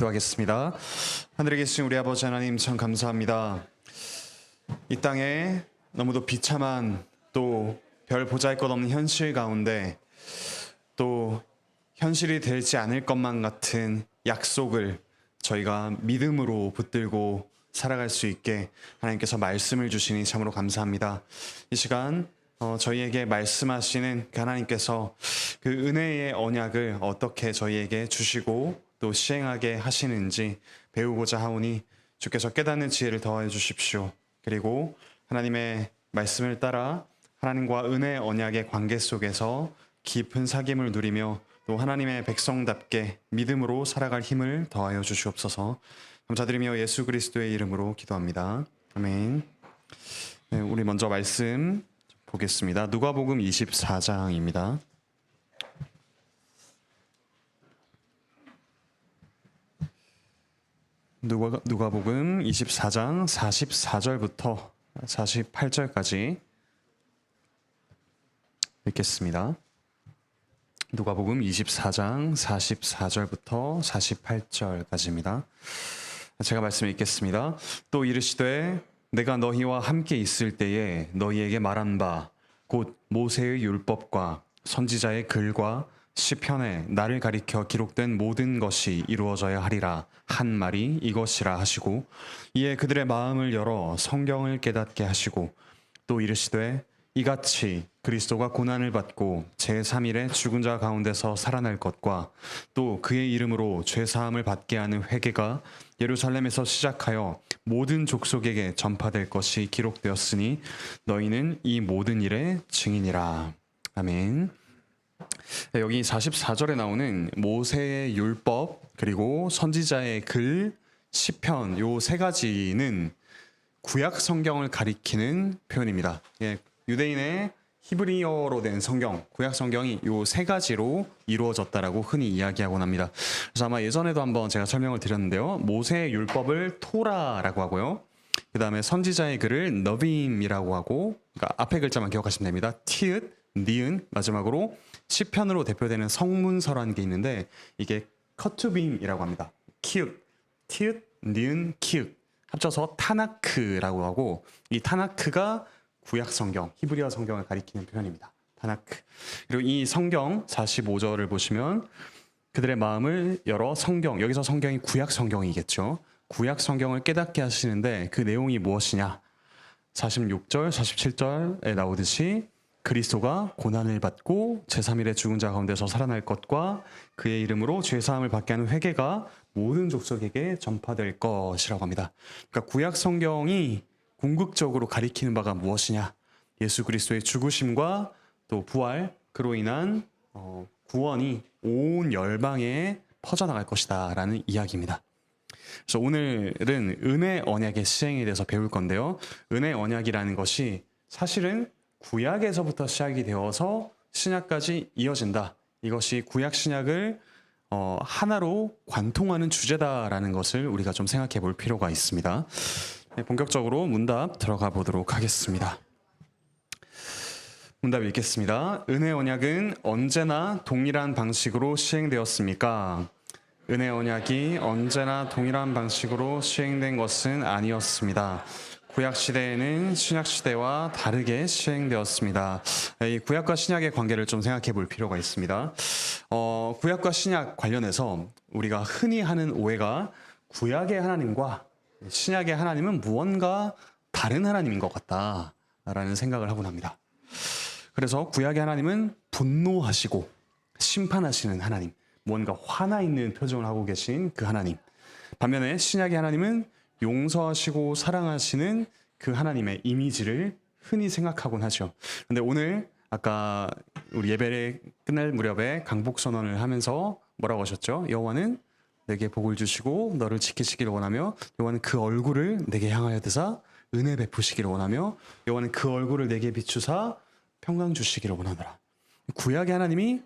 기도하겠습니다. 하늘에 계신 우리 아버지 하나님 참 감사합니다. 이 땅에 너무도 비참한 또 별 보잘것없는 현실 가운데 또 현실이 되지 않을 것만 같은 약속을 저희가 믿음으로 붙들고 살아갈 수 있게 하나님께서 말씀을 주시니 참으로 감사합니다. 이 시간 저희에게 말씀하시는 그 하나님께서 그 은혜의 언약을 어떻게 저희에게 주시고 또 시행하게 하시는지 배우고자 하오니 주께서 깨닫는 지혜를 더하여 주십시오. 그리고 하나님의 말씀을 따라 하나님과 은혜의 언약의 관계 속에서 깊은 사귐을 누리며 또 하나님의 백성답게 믿음으로 살아갈 힘을 더하여 주시옵소서. 감사드리며 예수 그리스도의 이름으로 기도합니다. 아멘. 네, 우리 먼저 말씀 보겠습니다. 누가복음 24장입니다. 누가복음 24장 44절부터 48절까지 읽겠습니다. 누가복음 24장 44절부터 48절까지입니다. 제가 말씀 읽겠습니다. 또 이르시되 내가 너희와 함께 있을 때에 너희에게 말한 바 곧 모세의 율법과 선지자의 글과 시편에 나를 가리켜 기록된 모든 것이 이루어져야 하리라 한 말이 이것이라 하시고 이에 그들의 마음을 열어 성경을 깨닫게 하시고 또 이르시되 이같이 그리스도가 고난을 받고 제3일에 죽은 자 가운데서 살아날 것과 또 그의 이름으로 죄사함을 받게 하는 회개가 예루살렘에서 시작하여 모든 족속에게 전파될 것이 기록되었으니 너희는 이 모든 일의 증인이라. 아멘. 여기 44절에 나오는 모세의 율법 그리고 선지자의 글, 시편 요 세 가지는 구약 성경을 가리키는 표현입니다. 유대인의 히브리어로 된 성경, 구약 성경이 요 세 가지로 이루어졌다라고 흔히 이야기하곤 합니다. 그래서 아마 예전에도 한번 제가 설명을 드렸는데요. 모세의 율법을 토라라고 하고요. 그 다음에 선지자의 글을 너빔이라고 하고, 그러니까 앞에 글자만 기억하시면 됩니다. 티읕, 니은, 마지막으로 시편으로 대표되는 성문서라는 게 있는데 이게 커투빔이라고 합니다. 키읔, 티읕, 니은, 키읔 합쳐서 타나크라고 하고 이 타나크가 구약 성경, 히브리어 성경을 가리키는 표현입니다. 타나크. 그리고 이 성경 45절을 보시면 그들의 마음을 열어 성경, 여기서 성경이 구약 성경이겠죠. 구약 성경을 깨닫게 하시는데 그 내용이 무엇이냐? 46절, 47절에 나오듯이 그리스도가 고난을 받고 제3일에 죽은 자 가운데서 살아날 것과 그의 이름으로 죄사함을 받게 하는 회개가 모든 족속에게 전파될 것이라고 합니다. 그러니까 구약 성경이 궁극적으로 가리키는 바가 무엇이냐? 예수 그리스도의 죽으심과 또 부활, 그로 인한 구원이 온 열방에 퍼져나갈 것이다 라는 이야기입니다. 그래서 오늘은 은혜 언약의 시행에 대해서 배울 건데요. 은혜 언약이라는 것이 사실은 구약에서부터 시작이 되어서 신약까지 이어진다. 이것이 구약 신약을 하나로 관통하는 주제다라는 것을 우리가 좀 생각해 볼 필요가 있습니다. 네, 본격적으로 문답 들어가 보도록 하겠습니다. 문답 읽겠습니다. 은혜 언약은 언제나 동일한 방식으로 시행되었습니까? 은혜 언약이 언제나 동일한 방식으로 시행된 것은 아니었습니다. 구약 시대에는 신약 시대와 다르게 시행되었습니다. 이 구약과 신약의 관계를 좀 생각해 볼 필요가 있습니다. 구약과 신약 관련해서 우리가 흔히 하는 오해가 구약의 하나님과 신약의 하나님은 무언가 다른 하나님인 것 같다라는 생각을 하곤 합니다. 그래서 구약의 하나님은 분노하시고 심판하시는 하나님, 뭔가 화나 있는 표정을 하고 계신 그 하나님. 반면에 신약의 하나님은 용서하시고 사랑하시는 그 하나님의 이미지를 흔히 생각하곤 하죠. 그런데 오늘 아까 우리 예배 끝날 무렵에 강복 선언을 하면서 뭐라고 하셨죠? 여호와는 내게 복을 주시고 너를 지키시기를 원하며 여호와는 그 얼굴을 내게 향하여 드사 은혜 베푸시기를 원하며 여호와는 그 얼굴을 내게 비추사 평강 주시기를 원하노라. 구약의 하나님이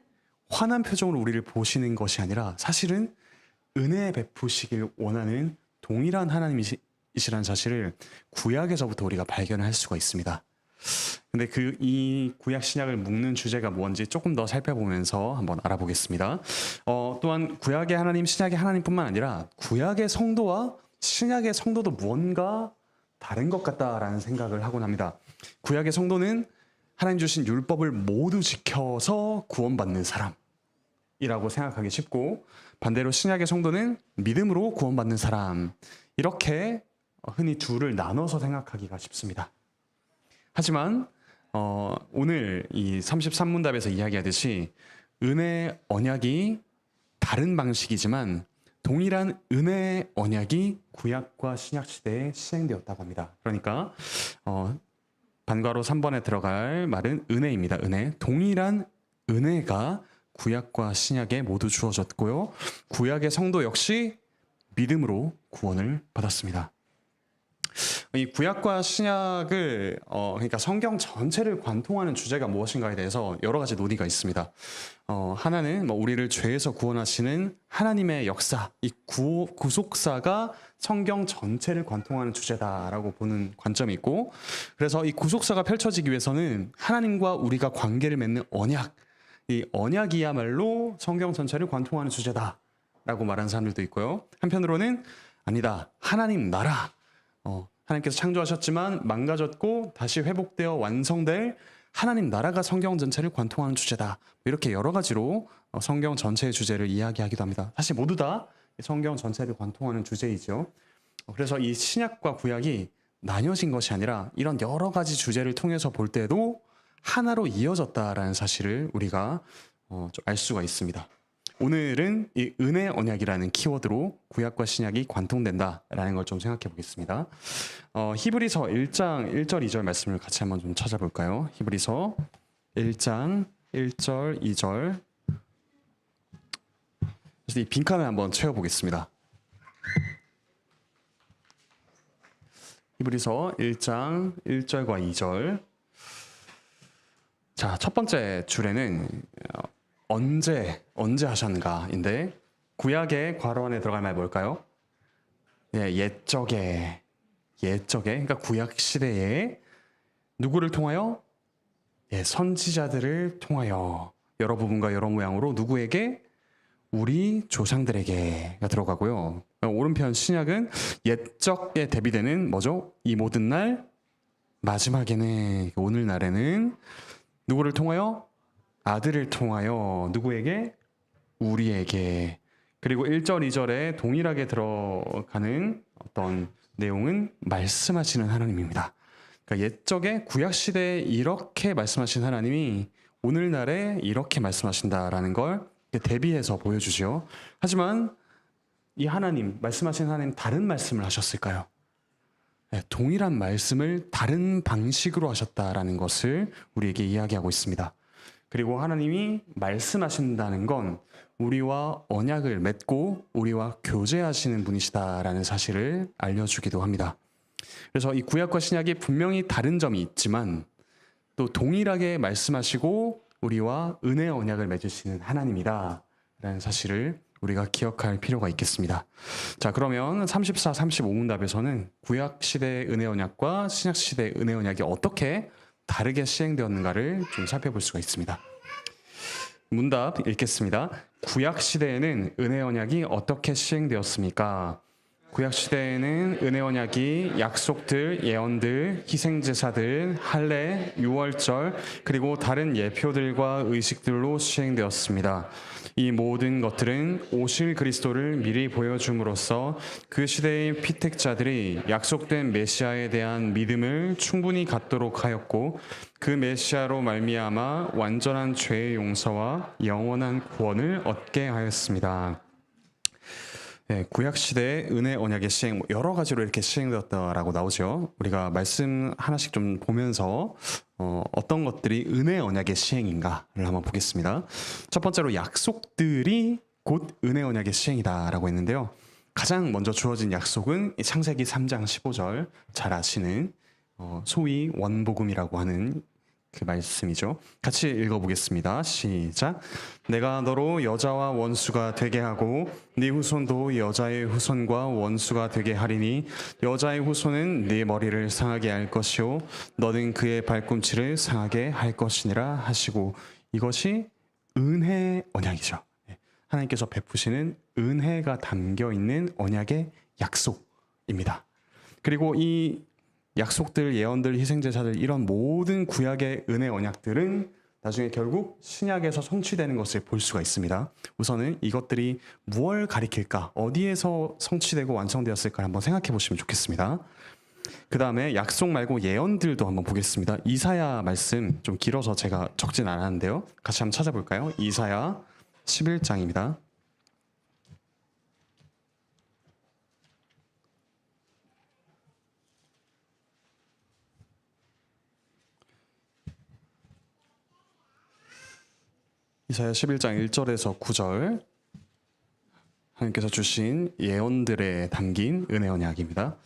화난 표정으로 우리를 보시는 것이 아니라 사실은 은혜 베푸시길 원하는 동일한 하나님이시라는 사실을 구약에서부터 우리가 발견할 수가 있습니다. 근데 이 구약 신약을 묶는 주제가 뭔지 조금 더 살펴보면서 한번 알아보겠습니다. 또한 구약의 하나님, 신약의 하나님뿐만 아니라 구약의 성도와 신약의 성도도 무언가 다른 것 같다라는 생각을 하곤 합니다. 구약의 성도는 하나님 주신 율법을 모두 지켜서 구원받는 사람이라고 생각하기 쉽고, 반대로 신약의 성도는 믿음으로 구원받는 사람, 이렇게 흔히 둘을 나눠서 생각하기가 쉽습니다. 하지만 오늘 이 33문답에서 이야기하듯이 은혜 언약이 다른 방식이지만 동일한 은혜 언약이 구약과 신약 시대에 시행되었다고 합니다. 그러니까 반괄호 3번에 들어갈 말은 은혜입니다. 은혜. 동일한 은혜가 구약과 신약에 모두 주어졌고요. 구약의 성도 역시 믿음으로 구원을 받았습니다. 이 구약과 신약을 그러니까 성경 전체를 관통하는 주제가 무엇인가에 대해서 여러 가지 논의가 있습니다. 하나는 우리를 죄에서 구원하시는 하나님의 역사, 이 구속사가 성경 전체를 관통하는 주제다라고 보는 관점이 있고, 그래서 이 구속사가 펼쳐지기 위해서는 하나님과 우리가 관계를 맺는 언약, 이 언약이야말로 성경 전체를 관통하는 주제다라고 말하는 사람들도 있고요. 한편으로는 아니다, 하나님 나라, 하나님께서 창조하셨지만 망가졌고 다시 회복되어 완성될 하나님 나라가 성경 전체를 관통하는 주제다. 이렇게 여러 가지로 성경 전체의 주제를 이야기하기도 합니다. 사실 모두 다 성경 전체를 관통하는 주제이죠. 그래서 이 신약과 구약이 나뉘어진 것이 아니라 이런 여러 가지 주제를 통해서 볼 때도 하나로 이어졌다라는 사실을 우리가 좀 알 수가 있습니다. 오늘은 이 은혜 언약이라는 키워드로 구약과 신약이 관통된다라는 걸 좀 생각해 보겠습니다. 히브리서 1장 1절 2절 말씀을 같이 한번 좀 찾아볼까요? 히브리서 1장 1절 2절. 그래서 이 빈칸을 한번 채워보겠습니다. 히브리서 1장 1절과 2절. 자, 첫 번째 줄에는 언제 하셨는가인데, 구약의 괄호 안에 들어갈 말 뭘까요? 네, 옛적에. 그러니까 구약 시대에 누구를 통하여? 예, 선지자들을 통하여 여러 부분과 여러 모양으로 누구에게? 우리 조상들에게가 들어가고요. 오른편 신약은 옛적에 대비되는 뭐죠? 이 모든 날 마지막에는, 오늘날에는 누구를 통하여? 아들을 통하여 누구에게? 우리에게. 그리고 1절, 2절에 동일하게 들어가는 어떤 내용은 말씀하시는 하나님입니다. 그러니까 옛적에 구약시대에 이렇게 말씀하신 하나님이 오늘날에 이렇게 말씀하신다라는 걸 대비해서 보여주죠. 하지만 이 하나님, 말씀하신 하나님 다른 말씀을 하셨을까요? 네, 동일한 말씀을 다른 방식으로 하셨다라는 것을 우리에게 이야기하고 있습니다. 그리고 하나님이 말씀하신다는 건 우리와 언약을 맺고 우리와 교제하시는 분이시다라는 사실을 알려주기도 합니다. 그래서 이 구약과 신약이 분명히 다른 점이 있지만 또 동일하게 말씀하시고 우리와 은혜의 언약을 맺으시는 하나님이다라는 사실을 우리가 기억할 필요가 있겠습니다. 자, 그러면 34, 35문답에서는 구약 시대의 은혜 언약과 신약 시대의 은혜 언약이 어떻게 다르게 시행되었는가를 좀 살펴볼 수가 있습니다. 문답 읽겠습니다. 구약 시대에는 은혜 언약이 어떻게 시행되었습니까? 구약 시대에는 은혜 언약이 약속들, 예언들, 희생제사들, 할례, 유월절, 그리고 다른 예표들과 의식들로 시행되었습니다. 이 모든 것들은 오실 그리스도를 미리 보여줌으로써 그 시대의 피택자들이 약속된 메시아에 대한 믿음을 충분히 갖도록 하였고, 그 메시아로 말미암아 완전한 죄의 용서와 영원한 구원을 얻게 하였습니다. 네, 구약 시대의 은혜 언약의 시행, 여러 가지로 이렇게 시행되었다라고 나오죠. 우리가 말씀 하나씩 좀 보면서 어떤 것들이 은혜 언약의 시행인가를 한번 보겠습니다. 첫 번째로 약속들이 곧 은혜 언약의 시행이다라고 했는데요. 가장 먼저 주어진 약속은 창세기 3장 15절 잘 아시는 소위 원복음이라고 하는 그 말씀이죠. 같이 읽어보겠습니다. 시작. 내가 너로 여자와 원수가 되게 하고 네 후손도 여자의 후손과 원수가 되게 하리니 여자의 후손은 네 머리를 상하게 할 것이요 너는 그의 발꿈치를 상하게 할 것이니라 하시고, 이것이 은혜 언약이죠. 하나님께서 베푸시는 은혜가 담겨 있는 언약의 약속입니다. 그리고 이 약속들, 예언들, 희생제사들, 이런 모든 구약의 은혜 언약들은 나중에 결국 신약에서 성취되는 것을 볼 수가 있습니다. 우선은 이것들이 무엇을 가리킬까, 어디에서 성취되고 완성되었을까 한번 생각해 보시면 좋겠습니다. 그 다음에 약속 말고 예언들도 한번 보겠습니다. 이사야 말씀 좀 길어서 제가 적진 않았는데요. 같이 한번 찾아볼까요? 이사야 11장입니다. 이사야 11장 1절에서 9절, 하나님께서 주신 예언들에 담긴 은혜 언약입니다.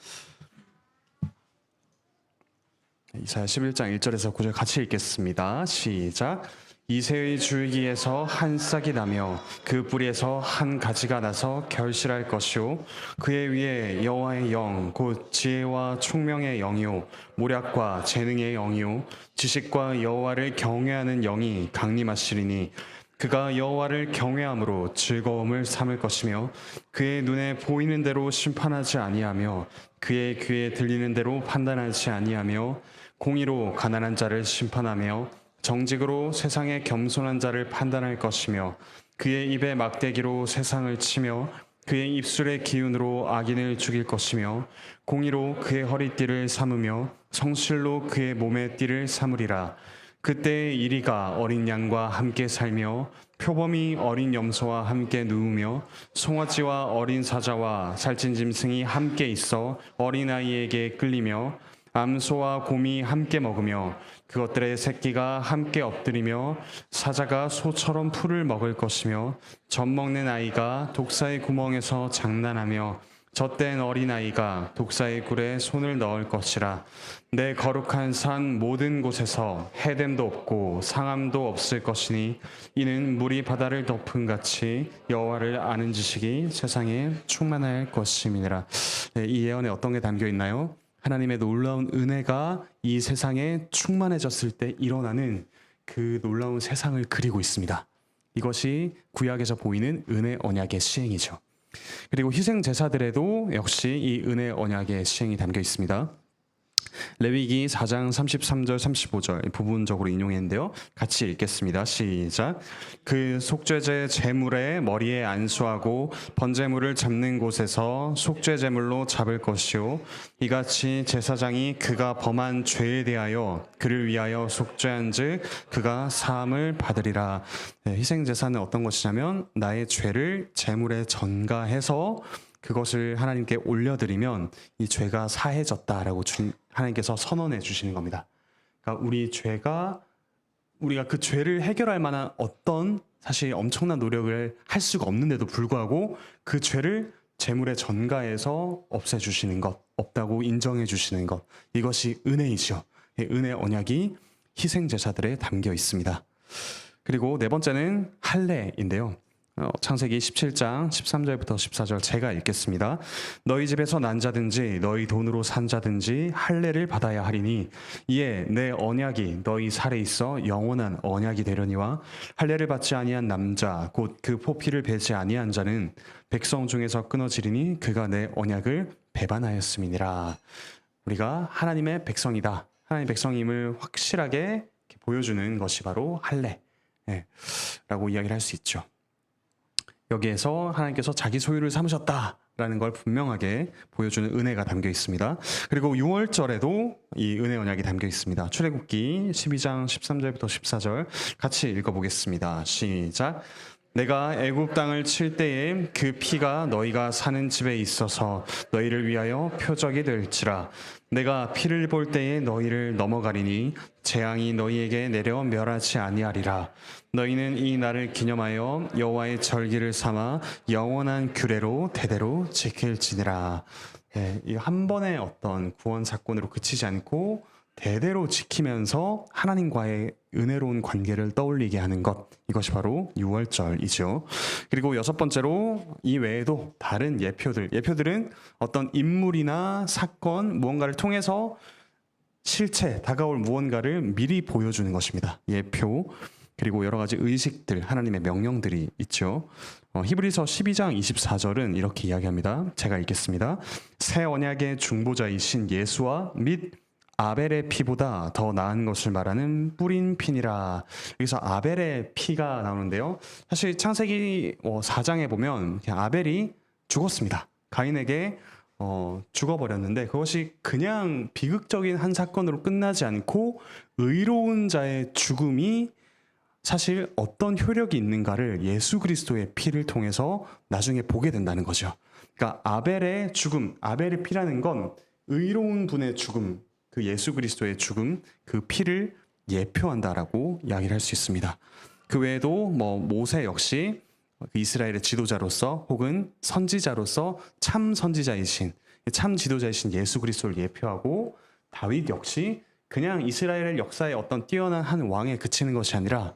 이사야 11장 1절에서 9절 같이 읽겠습니다. 시작. 이새의 줄기에서 한 싹이 나며 그 뿌리에서 한 가지가 나서 결실할 것이요 그의 위에 여호와의 영 곧 지혜와 총명의 영이요 모략과 재능의 영이요 지식과 여호와를 경외하는 영이 강림하시리니 그가 여호와를 경외함으로 즐거움을 삼을 것이며 그의 눈에 보이는 대로 심판하지 아니하며 그의 귀에 들리는 대로 판단하지 아니하며 공의로 가난한 자를 심판하며 정직으로 세상의 겸손한 자를 판단할 것이며 그의 입에 막대기로 세상을 치며 그의 입술의 기운으로 악인을 죽일 것이며 공의로 그의 허리띠를 삼으며 성실로 그의 몸의 띠를 삼으리라. 그때 이리가 어린 양과 함께 살며 표범이 어린 염소와 함께 누우며 송아지와 어린 사자와 살찐 짐승이 함께 있어 어린아이에게 끌리며 암소와 곰이 함께 먹으며 그것들의 새끼가 함께 엎드리며 사자가 소처럼 풀을 먹을 것이며 젖 먹는 아이가 독사의 구멍에서 장난하며 젖된 어린아이가 독사의 굴에 손을 넣을 것이라. 내 거룩한 산 모든 곳에서 해됨도 없고 상함도 없을 것이니 이는 물이 바다를 덮은 같이 여호와를 아는 지식이 세상에 충만할 것임이니라. 네, 이 예언에 어떤 게 담겨 있나요? 하나님의 놀라운 은혜가 이 세상에 충만해졌을 때 일어나는 그 놀라운 세상을 그리고 있습니다. 이것이 구약에서 보이는 은혜 언약의 시행이죠. 그리고 희생 제사들에도 역시 이 은혜 언약의 시행이 담겨 있습니다. 레위기 4장 33절 35절 부분적으로 인용했는데요. 같이 읽겠습니다. 시작. 그 속죄제 제물의 머리에 안수하고 번제물을 잡는 곳에서 속죄 제물로 잡을 것이요 이같이 제사장이 그가 범한 죄에 대하여 그를 위하여 속죄한즉 그가 사함을 받으리라. 네, 희생 제사는 어떤 것이냐면 나의 죄를 제물에 전가해서 그것을 하나님께 올려드리면 이 죄가 사해졌다라고 하나님께서 선언해 주시는 겁니다. 그러니까 우리가 그 죄를 해결할 만한 어떤 사실 엄청난 노력을 할 수가 없는데도 불구하고 그 죄를 제물에 전가해서 없애주시는 것, 없다고 인정해 주시는 것, 이것이 은혜이죠. 은혜 언약이 희생제사들에 담겨 있습니다. 그리고 네 번째는 할례인데요. 창세기 17장 13절부터 14절 제가 읽겠습니다. 너희 집에서 난 자든지 너희 돈으로 산 자든지 할례를 받아야 하리니 이에 내 언약이 너희 살에 있어 영원한 언약이 되려니와 할례를 받지 아니한 남자 곧 그 포피를 베지 아니한 자는 백성 중에서 끊어지리니 그가 내 언약을 배반하였음이니라. 우리가 하나님의 백성이다, 하나님의 백성임을 확실하게 보여주는 것이 바로 할례라고 이야기를 할 수 있죠. 여기에서 하나님께서 자기 소유를 삼으셨다라는 걸 분명하게 보여주는 은혜가 담겨 있습니다. 그리고 6월절에도 이 은혜 언약이 담겨 있습니다. 출애굽기 12장 13절부터 14절 같이 읽어보겠습니다. 시작. 내가 애굽 땅을 칠 때에 그 피가 너희가 사는 집에 있어서 너희를 위하여 표적이 될지라. 내가 피를 볼 때에 너희를 넘어가리니 재앙이 너희에게 내려 멸하지 아니하리라. 너희는 이 날을 기념하여 여호와의 절기를 삼아 영원한 규례로 대대로 지킬지니라. 이 한 번의 어떤 구원 사건으로 그치지 않고 대대로 지키면서 하나님과의 은혜로운 관계를 떠올리게 하는 것, 이것이 바로 유월절이죠. 그리고 여섯 번째로 이 외에도 다른 예표들은 어떤 인물이나 사건, 무언가를 통해서 실체, 다가올 무언가를 미리 보여주는 것입니다. 예표, 그리고 여러 가지 의식들, 하나님의 명령들이 있죠. 히브리서 12장 24절은 이렇게 이야기합니다. 제가 읽겠습니다. 새 언약의 중보자이신 예수와 및 아벨의 피보다 더 나은 것을 말하는 뿌린 피니라. 여기서 아벨의 피가 나오는데요. 사실 창세기 4장에 보면 그냥 아벨이 죽었습니다. 가인에게 죽어버렸는데 그것이 그냥 비극적인 한 사건으로 끝나지 않고 의로운 자의 죽음이 사실 어떤 효력이 있는가를 예수 그리스도의 피를 통해서 나중에 보게 된다는 거죠. 그러니까 아벨의 죽음, 아벨의 피라는 건 의로운 분의 죽음, 그 예수 그리스도의 죽음, 그 피를 예표한다라고 이야기를 할 수 있습니다. 그 외에도 모세 역시 이스라엘의 지도자로서 혹은 선지자로서 참 선지자이신, 참 지도자이신 예수 그리스도를 예표하고, 다윗 역시 그냥 이스라엘 역사의 어떤 뛰어난 한 왕에 그치는 것이 아니라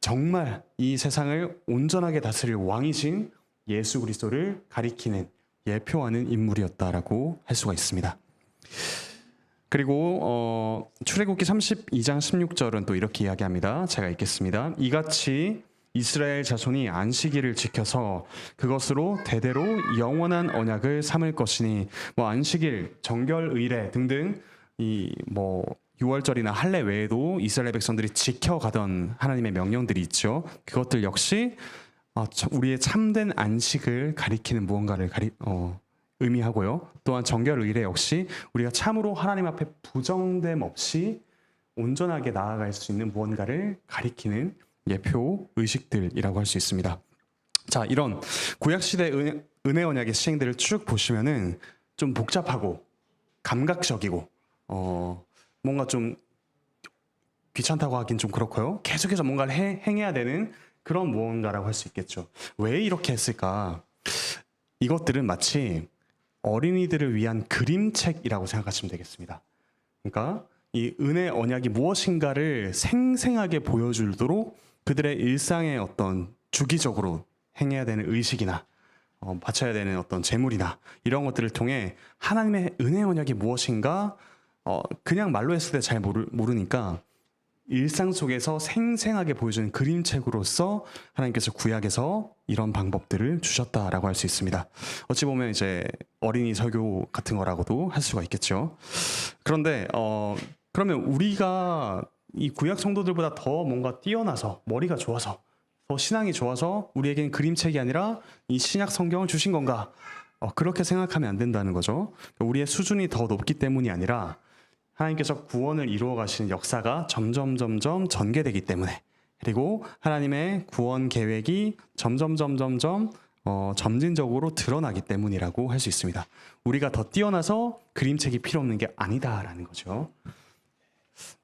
정말 이 세상을 온전하게 다스릴 왕이신 예수 그리스도를 가리키는, 예표하는 인물이었다라고 할 수가 있습니다. 그리고 출애굽기 32장 16절은 또 이렇게 이야기합니다. 제가 읽겠습니다. 이같이 이스라엘 자손이 안식일을 지켜서 그것으로 대대로 영원한 언약을 삼을 것이니, 안식일, 정결의례 등등 유월절이나 할례 외에도 이스라엘 백성들이 지켜가던 하나님의 명령들이 있죠. 그것들 역시 우리의 참된 안식을 가리키는 무언가를 의미하고요. 또한 정결의례 역시 우리가 참으로 하나님 앞에 부정됨 없이 온전하게 나아갈 수 있는 무언가를 가리키는 예표 의식들이라고 할 수 있습니다. 자, 이런 구약시대 은혜 언약의 시행들을 쭉 보시면은 좀 복잡하고 감각적이고 뭔가 좀 귀찮다고 하긴 좀 그렇고요. 계속해서 뭔가를 행해야 되는 그런 무언가라고 할 수 있겠죠. 왜 이렇게 했을까? 이것들은 마치 어린이들을 위한 그림책이라고 생각하시면 되겠습니다. 그러니까 이 은혜 언약이 무엇인가를 생생하게 보여주도록 그들의 일상의 어떤 주기적으로 행해야 되는 의식이나 바쳐야 되는 어떤 제물이나 이런 것들을 통해 하나님의 은혜 언약이 무엇인가 그냥 말로 했을 때 잘 모르니까 일상 속에서 생생하게 보여주는 그림책으로서 하나님께서 구약에서 이런 방법들을 주셨다라고 할 수 있습니다. 어찌 보면 이제 어린이 설교 같은 거라고도 할 수가 있겠죠. 그런데 그러면 우리가 이 구약 성도들보다 더 뭔가 뛰어나서 머리가 좋아서 더 신앙이 좋아서 우리에겐 그림책이 아니라 이 신약 성경을 주신 건가? 그렇게 생각하면 안 된다는 거죠. 우리의 수준이 더 높기 때문이 아니라 하나님께서 구원을 이루어 가시는 역사가 점점 전개되기 때문에, 그리고 하나님의 구원 계획이 점점 점진적으로 드러나기 때문이라고 할 수 있습니다. 우리가 더 뛰어나서 그림책이 필요 없는 게 아니다라는 거죠.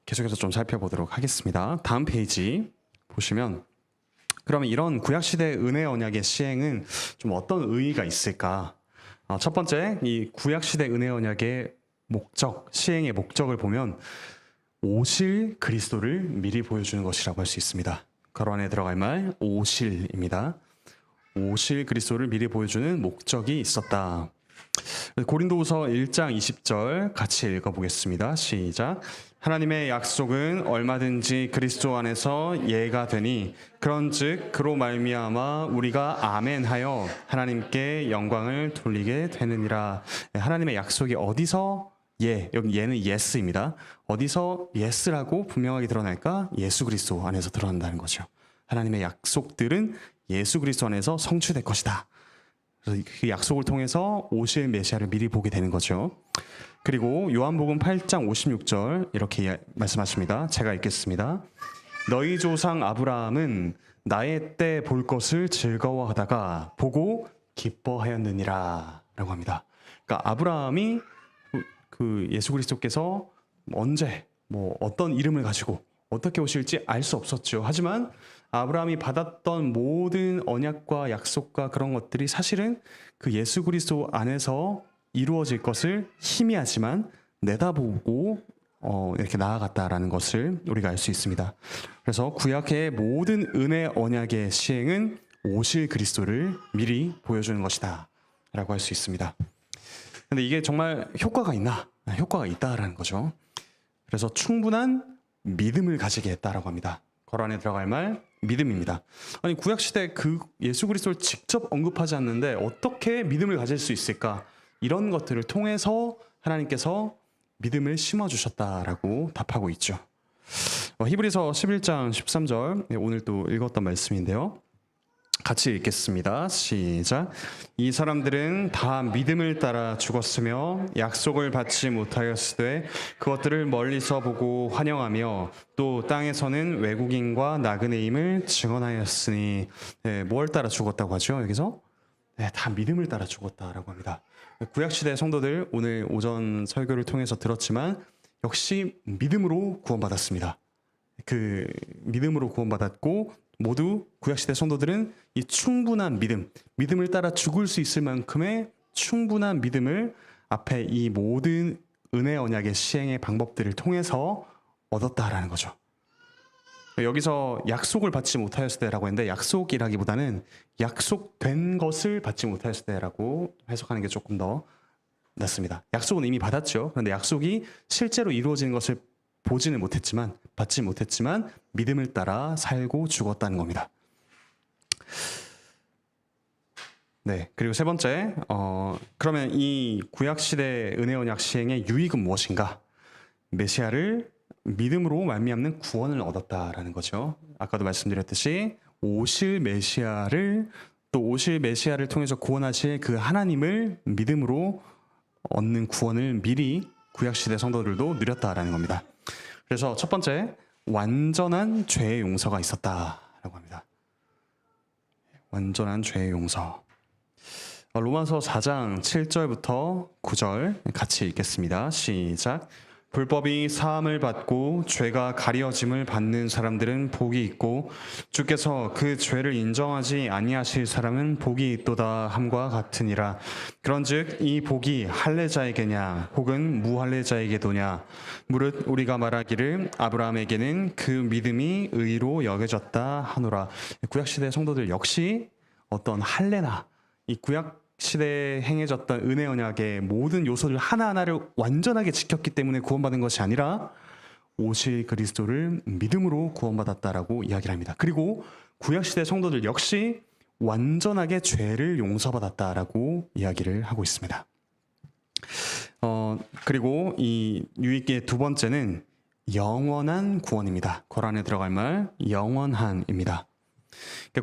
계속해서 좀 살펴보도록 하겠습니다. 다음 페이지 보시면, 그러면 이런 구약시대 은혜 언약의 시행은 좀 어떤 의의가 있을까? 첫 번째, 이 구약시대 은혜 언약의 시행의 목적을 보면 오실 그리스도를 미리 보여주는 것이라고 할 수 있습니다. 가로 안에 들어갈 말 오실입니다. 오실 그리스도를 미리 보여주는 목적이 있었다. 고린도후서 1장 20절 같이 읽어보겠습니다. 시작. 하나님의 약속은 얼마든지 그리스도 안에서 예가 되니 그런즉 그로 말미암아 우리가 아멘하여 하나님께 영광을 돌리게 되느니라. 하나님의 약속이 어디서 여기 예는 예스입니다. 어디서 예스라고 분명하게 드러날까? 예수 그리스도 안에서 드러난다는 거죠. 하나님의 약속들은 예수 그리스도 안에서 성취될 것이다. 그래서 그 약속을 통해서 오실 메시아를 미리 보게 되는 거죠. 그리고 요한복음 8장 56절 이렇게 말씀하십니다. 제가 읽겠습니다. 너희 조상 아브라함은 나의 때 볼 것을 즐거워하다가 보고 기뻐하였느니라 라고 합니다. 그러니까 아브라함이 그 예수 그리스도께서 언제 어떤 이름을 가지고 어떻게 오실지 알 수 없었죠. 하지만 아브라함이 받았던 모든 언약과 약속과 그런 것들이 사실은 그 예수 그리스도 안에서 이루어질 것을 희미하지만 내다보고 이렇게 나아갔다라는 것을 우리가 알 수 있습니다. 그래서 구약의 모든 은혜 언약의 시행은 오실 그리스도를 미리 보여주는 것이다 라고 할 수 있습니다. 근데 이게 정말 효과가 있나? 효과가 있다라는 거죠. 그래서 충분한 믿음을 가지게 했다라고 합니다. 거란에 들어갈 말 믿음입니다. 아니 구약시대 그 예수 그리스도를 직접 언급하지 않는데 어떻게 믿음을 가질 수 있을까? 이런 것들을 통해서 하나님께서 믿음을 심어주셨다라고 답하고 있죠. 히브리서 11장 13절 오늘 또 읽었던 말씀인데요. 같이 읽겠습니다. 시작. 이 사람들은 다 믿음을 따라 죽었으며 약속을 받지 못하였으되 그것들을 멀리서 보고 환영하며 또 땅에서는 외국인과 나그네임을 증언하였으니 뭘 따라 죽었다고 하죠? 여기서 다 믿음을 따라 죽었다라고 합니다. 구약시대 성도들 오늘 오전 설교를 통해서 들었지만 역시 믿음으로 구원받았습니다. 그 믿음으로 구원받았고 모두 구약시대 성도들은 이 충분한 믿음을 따라 죽을 수 있을 만큼의 충분한 믿음을 앞에 이 모든 은혜 언약의 시행의 방법들을 통해서 얻었다라는 거죠. 여기서 약속을 받지 못하였을 때라고 했는데 약속이라기보다는 약속된 것을 받지 못하였을 때라고 해석하는 게 조금 더 낫습니다. 약속은 이미 받았죠. 그런데 약속이 실제로 이루어지는 것을 받지 못했지만 믿음을 따라 살고 죽었다는 겁니다. 네, 그리고 세 번째, 그러면 이 구약시대 은혜 언약 시행의 유익은 무엇인가? 메시아를 믿음으로 말미암는 구원을 얻었다라는 거죠. 아까도 말씀드렸듯이 오실 메시아를 통해서 구원하실 그 하나님을 믿음으로 얻는 구원을 미리 구약시대 성도들도 누렸다라는 겁니다. 그래서 첫 번째, 완전한 죄의 용서가 있었다라고 합니다. 완전한 죄의 용서. 로마서 4장 7절부터 9절 같이 읽겠습니다. 시작. 불법이 사함을 받고 죄가 가려짐을 받는 사람들은 복이 있고 주께서 그 죄를 인정하지 아니하실 사람은 복이 있도다 함과 같으니라. 그런즉 이 복이 할례자에게냐 혹은 무할례자에게도냐 무릇 우리가 말하기를 아브라함에게는 그 믿음이 의로 여겨졌다 하노라. 구약시대 성도들 역시 어떤 할례나 이 구약 시대에 행해졌던 은혜 언약의 모든 요소들 하나하나를 완전하게 지켰기 때문에 구원받은 것이 아니라 오실 그리스도를 믿음으로 구원받았다라고 이야기를 합니다. 그리고 구약시대 성도들 역시 완전하게 죄를 용서받았다라고 이야기를 하고 있습니다. 그리고 이 유익의 두 번째는 영원한 구원입니다. 거란에 들어갈 말 영원한입니다.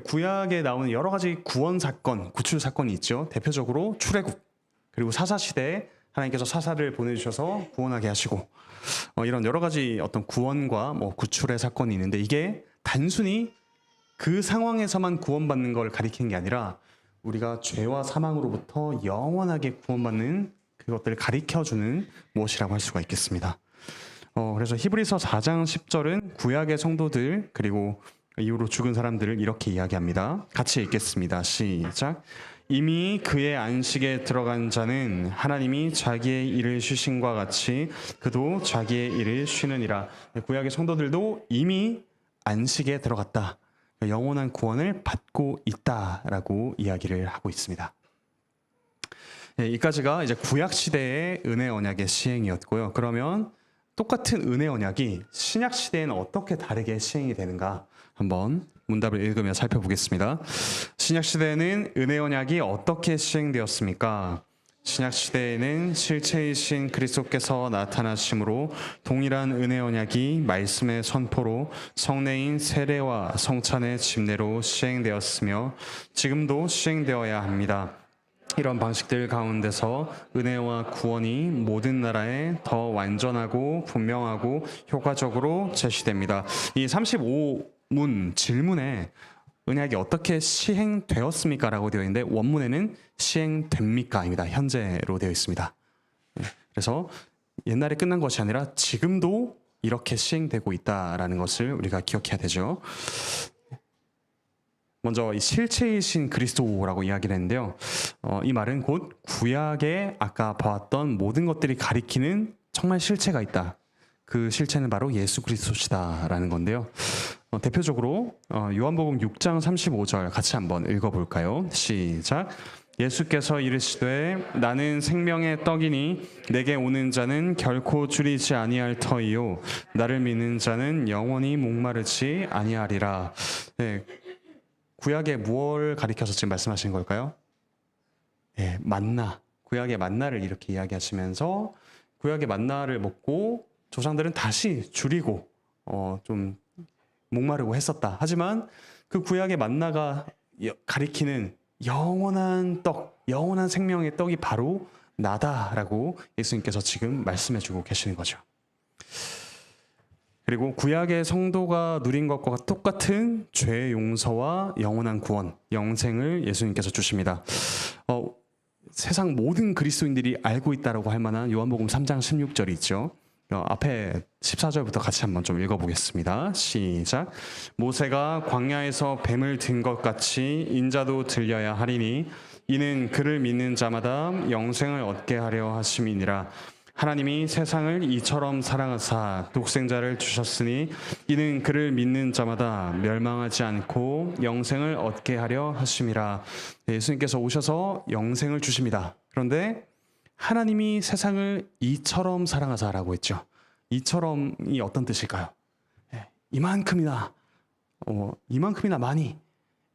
구약에 나오는 여러 가지 구원 사건, 구출 사건이 있죠. 대표적으로 출애굽, 그리고 사사 시대에 하나님께서 사사를 보내주셔서 구원하게 하시고 이런 여러 가지 어떤 구원과 구출의 사건이 있는데 이게 단순히 그 상황에서만 구원받는 걸 가리키는 게 아니라 우리가 죄와 사망으로부터 영원하게 구원받는 그것들을 가리켜주는 무엇이라고 할 수가 있겠습니다. 그래서 히브리서 4장 10절은 구약의 성도들 그리고 이후로 죽은 사람들을 이렇게 이야기합니다. 같이 읽겠습니다. 시작. 이미 그의 안식에 들어간 자는 하나님이 자기의 일을 쉬신과 같이 그도 자기의 일을 쉬느니라. 구약의 성도들도 이미 안식에 들어갔다. 영원한 구원을 받고 있다라고 이야기를 하고 있습니다. 이까지가 이제 구약 시대의 은혜 언약의 시행이었고요. 그러면 똑같은 은혜 언약이 신약 시대에는 어떻게 다르게 시행이 되는가? 한번 문답을 읽으며 살펴보겠습니다. 신약 시대에는 은혜 언약이 어떻게 시행되었습니까? 신약 시대에는 실체이신 그리스도께서 나타나심으로 동일한 은혜 언약이 말씀의 선포로 성례인 세례와 성찬의 집례로 시행되었으며 지금도 시행되어야 합니다. 이런 방식들 가운데서 은혜와 구원이 모든 나라에 더 완전하고 분명하고 효과적으로 제시됩니다. 이 35문 질문에 은약이 어떻게 시행되었습니까? 라고 되어 있는데 원문에는 시행됩니까? 입니다. 현재로 되어 있습니다. 그래서 옛날에 끝난 것이 아니라 지금도 이렇게 시행되고 있다라는 것을 우리가 기억해야 되죠. 먼저 이 실체이신 그리스도라고 이야기를 했는데요. 이 말은 곧 구약에 아까 보았던 모든 것들이 가리키는 정말 실체가 있다. 그 실체는 바로 예수 그리스도시다라는 건데요. 대표적으로 요한복음 6장 35절 같이 한번 읽어볼까요? 시작. 예수께서 이르시되 나는 생명의 떡이니 내게 오는 자는 결코 줄이지 아니할 터이요 나를 믿는 자는 영원히 목마르지 아니하리라. 네, 구약의 무엇을 가리켜서 지금 말씀하시는 걸까요? 네, 만나. 구약의 만나를 이렇게 이야기하시면서 구약의 만나를 먹고 조상들은 다시 줄이고 좀 목마르고 했었다. 하지만 그 구약의 만나가 가리키는 영원한 떡, 영원한 생명의 떡이 바로 나다라고 예수님께서 지금 말씀해주고 계시는 거죠. 그리고 구약의 성도가 누린 것과 똑같은 죄 용서와 영원한 구원, 영생을 예수님께서 주십니다. 세상 모든 그리스도인들이 알고 있다라고 할 만한 요한복음 3장 16절이 있죠. 앞에 14절부터 같이 한번 좀 읽어보겠습니다. 시작. 모세가 광야에서 뱀을 든 것 같이 인자도 들려야 하리니 이는 그를 믿는 자마다 영생을 얻게 하려 하심이니라. 하나님이 세상을 이처럼 사랑하사 독생자를 주셨으니 이는 그를 믿는 자마다 멸망하지 않고 영생을 얻게 하려 하심이라. 예수님께서 오셔서 영생을 주십니다. 그런데 하나님이 세상을 이처럼 사랑하사라고 했죠. 이처럼이 어떤 뜻일까요? 이만큼이나 많이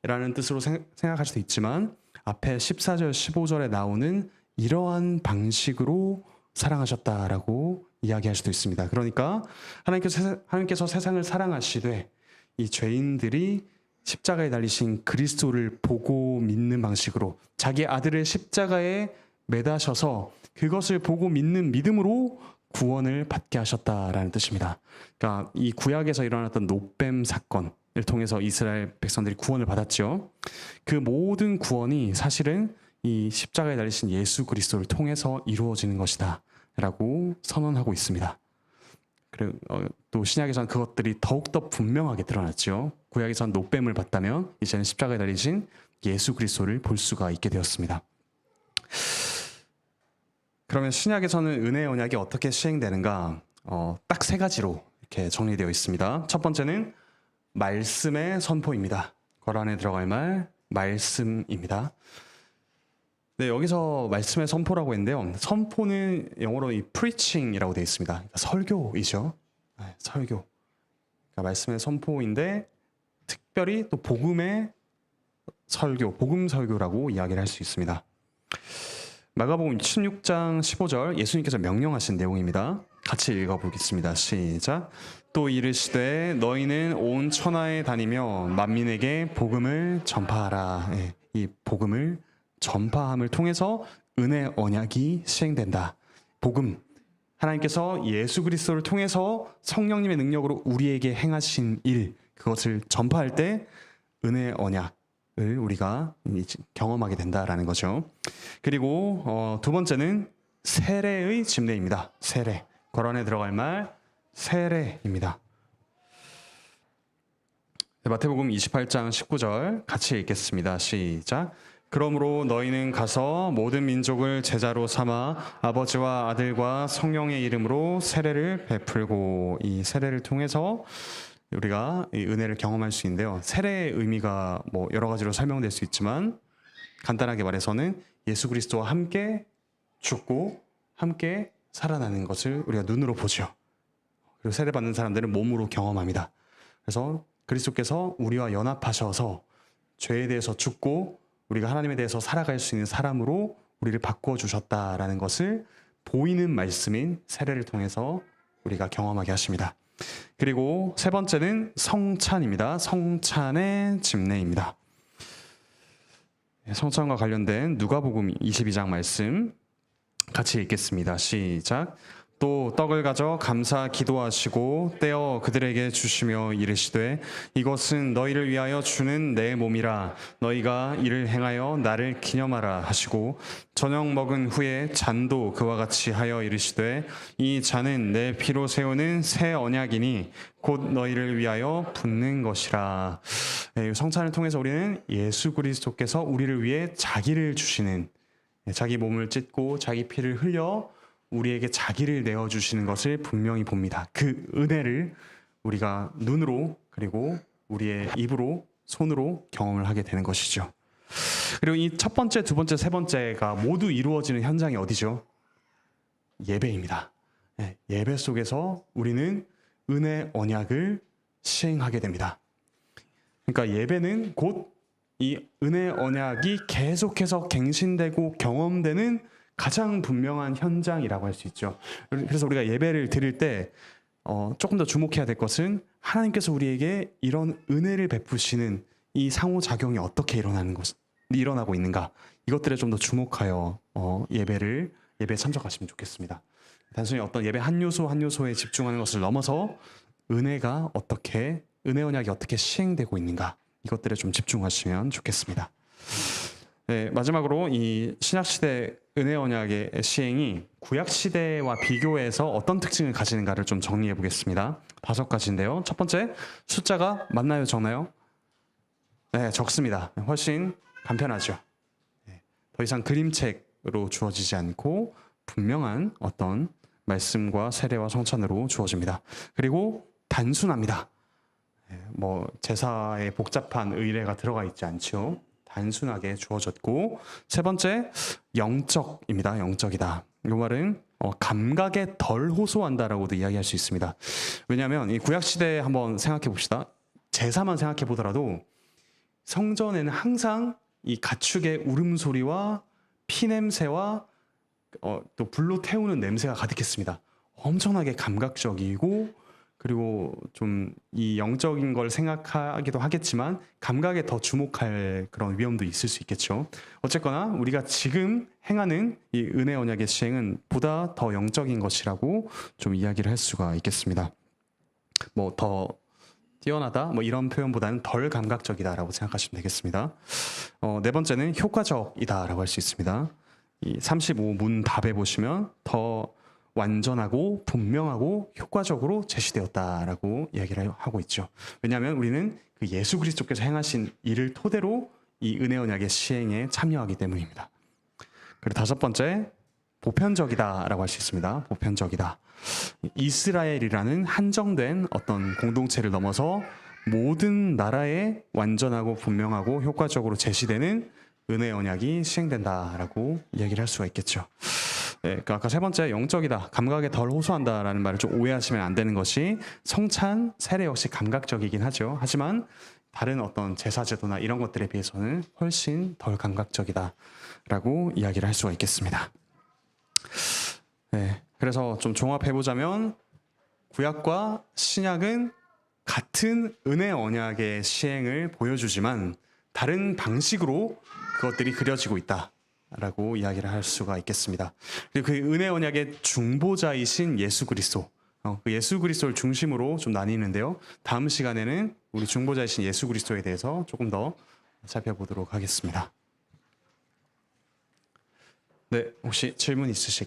라는 뜻으로 생각할 수도 있지만 앞에 14절 15절에 나오는 이러한 방식으로 사랑하셨다라고 이야기할 수도 있습니다. 그러니까 하나님께서 세상을 사랑하시되 이 죄인들이 십자가에 달리신 그리스도를 보고 믿는 방식으로 자기 아들을 십자가에 매다셔서 그것을 보고 믿는 믿음으로 구원을 받게 하셨다라는 뜻입니다. 그러니까 이 구약에서 일어났던 놋뱀 사건을 통해서 이스라엘 백성들이 구원을 받았죠. 그 모든 구원이 사실은 이 십자가에 달리신 예수 그리스도를 통해서 이루어지는 것이다 라고 선언하고 있습니다. 그리고 또 신약에서는 그것들이 더욱더 분명하게 드러났죠. 구약에서는 놋뱀을 봤다면 이제는 십자가에 달리신 예수 그리스도를 볼 수가 있게 되었습니다. 그러면 신약에서는 은혜의 언약이 어떻게 시행되는가? 딱 세 가지로 이렇게 정리되어 있습니다. 첫 번째는 말씀의 선포입니다. 거란에 들어갈 말씀입니다. 네, 여기서 말씀의 선포라고 했는데요. 선포는 영어로 이 preaching이라고 되어 있습니다. 그러니까 설교이죠. 네, 설교. 그러니까 말씀의 선포인데 특별히 또 복음의 설교, 복음 설교라고 이야기를 할 수 있습니다. 마가복음 16장 15절 예수님께서 명령하신 내용입니다. 같이 읽어보겠습니다. 시작. 또 이르시되 너희는 온 천하에 다니며 만민에게 복음을 전파하라. 네, 이 복음을 전파함을 통해서 은혜 언약이 시행된다. 복음, 하나님께서 예수 그리스도를 통해서 성령님의 능력으로 우리에게 행하신 일, 그것을 전파할 때 은혜 언약을 우리가 경험하게 된다라는 거죠. 그리고 두 번째는 세례의 집례입니다. 세례, 거란에 들어갈 세례입니다. 마태복음 28장 19절 같이 읽겠습니다. 시작. 그러므로 너희는 가서 모든 민족을 제자로 삼아 아버지와 아들과 성령의 이름으로 세례를 베풀고, 이 세례를 통해서 우리가 이 은혜를 경험할 수 있는데요. 세례의 의미가 뭐 여러 가지로 설명될 수 있지만 간단하게 말해서는 예수 그리스도와 함께 죽고 함께 살아나는 것을 우리가 눈으로 보죠. 그리고 세례받는 사람들은 몸으로 경험합니다. 그래서 그리스도께서 우리와 연합하셔서 죄에 대해서 죽고 우리가 하나님에 대해서 살아갈 수 있는 사람으로 우리를 바꿔주셨다라는 것을 보이는 말씀인 세례를 통해서 우리가 경험하게 하십니다. 그리고 세 번째는 성찬입니다. 성찬의 집례입니다. 성찬과 관련된 누가복음 22장 말씀 같이 읽겠습니다. 시작. 또 떡을 가져 감사 기도하시고 떼어 그들에게 주시며 이르시되 이것은 너희를 위하여 주는 내 몸이라 너희가 이를 행하여 나를 기념하라 하시고 저녁 먹은 후에 잔도 그와 같이 하여 이르시되 이 잔은 내 피로 세우는 새 언약이니 곧 너희를 위하여 붓는 것이라. 성찬을 통해서 우리는 예수 그리스도께서 우리를 위해 자기를 주시는, 자기 몸을 찢고 자기 피를 흘려 우리에게 자기를 내어주시는 것을 분명히 봅니다. 그 은혜를 우리가 눈으로 그리고 우리의 입으로 손으로 경험을 하게 되는 것이죠. 그리고 이 첫 번째, 두 번째, 세 번째가 모두 이루어지는 현장이 어디죠? 예배입니다. 예배 속에서 우리는 은혜 언약을 시행하게 됩니다. 그러니까 예배는 곧 이 은혜 언약이 계속해서 갱신되고 경험되는 가장 분명한 현장이라고 할 수 있죠. 그래서 우리가 예배를 드릴 때 조금 더 주목해야 될 것은 하나님께서 우리에게 이런 은혜를 베푸시는 이 상호작용이 어떻게 일어나고 있는가, 이것들에 좀 더 주목하여 예배에 참석하시면 좋겠습니다. 단순히 어떤 예배 한 요소 한 요소에 집중하는 것을 넘어서 은혜 언약이 어떻게 시행되고 있는가, 이것들에 좀 집중하시면 좋겠습니다. 네, 마지막으로 이 신약시대 은혜 언약의 시행이 구약시대와 비교해서 어떤 특징을 가지는가를 좀 정리해 보겠습니다. 5가지인데요. 첫 번째, 숫자가 많나요, 적나요? 네, 적습니다. 훨씬 간편하죠. 더 이상 그림책으로 주어지지 않고 분명한 어떤 말씀과 세례와 성찬으로 주어집니다. 그리고 단순합니다. 제사에 복잡한 의례가 들어가 있지 않죠. 단순하게 주어졌고, 세 번째, 영적입니다. 영적이다. 이 말은 감각에 덜 호소한다라고도 이야기할 수 있습니다. 왜냐하면 이 구약시대에 한번 생각해 봅시다. 제사만 생각해 보더라도 성전에는 항상 이 가축의 울음소리와 피냄새와 또 불로 태우는 냄새가 가득했습니다. 엄청나게 감각적이고, 그리고 좀 이 영적인 걸 생각하기도 하겠지만 감각에 더 주목할 그런 위험도 있을 수 있겠죠. 어쨌거나 우리가 지금 행하는 이 은혜 언약의 시행은 보다 더 영적인 것이라고 좀 이야기를 할 수가 있겠습니다. 더 뛰어나다 이런 표현보다는 덜 감각적이다라고 생각하시면 되겠습니다. 네 번째는 효과적이다라고 할 수 있습니다. 이 35문 답에 보시면 더 완전하고 분명하고 효과적으로 제시되었다라고 이야기를 하고 있죠. 왜냐하면 우리는 그 예수 그리스도께서 행하신 일을 토대로 이 은혜 언약의 시행에 참여하기 때문입니다. 그리고 5번째, 보편적이다라고 할 수 있습니다. 보편적이다. 이스라엘이라는 한정된 어떤 공동체를 넘어서 모든 나라에 완전하고 분명하고 효과적으로 제시되는 은혜 언약이 시행된다라고 이야기를 할 수가 있겠죠. 그러니까 아까 세 번째, 영적이다, 감각에 덜 호소한다라는 말을 좀 오해하시면 안 되는 것이, 성찬, 세례 역시 감각적이긴 하죠. 하지만 다른 어떤 제사제도나 이런 것들에 비해서는 훨씬 덜 감각적이다라고 이야기를 할 수가 있겠습니다. 그래서 좀 종합해보자면 구약과 신약은 같은 은혜 언약의 시행을 보여주지만 다른 방식으로 그것들이 그려지고 있다라고 이야기를 할 수가 있겠습니다. 그리고 그 은혜 언약의 중보자이신 예수 그리스도, 그 예수 그리스도를 중심으로 좀 나뉘는데요. 다음 시간에는 우리 중보자이신 예수 그리스도에 대해서 조금 더 살펴보도록 하겠습니다. 네, 혹시 질문 있으실까요?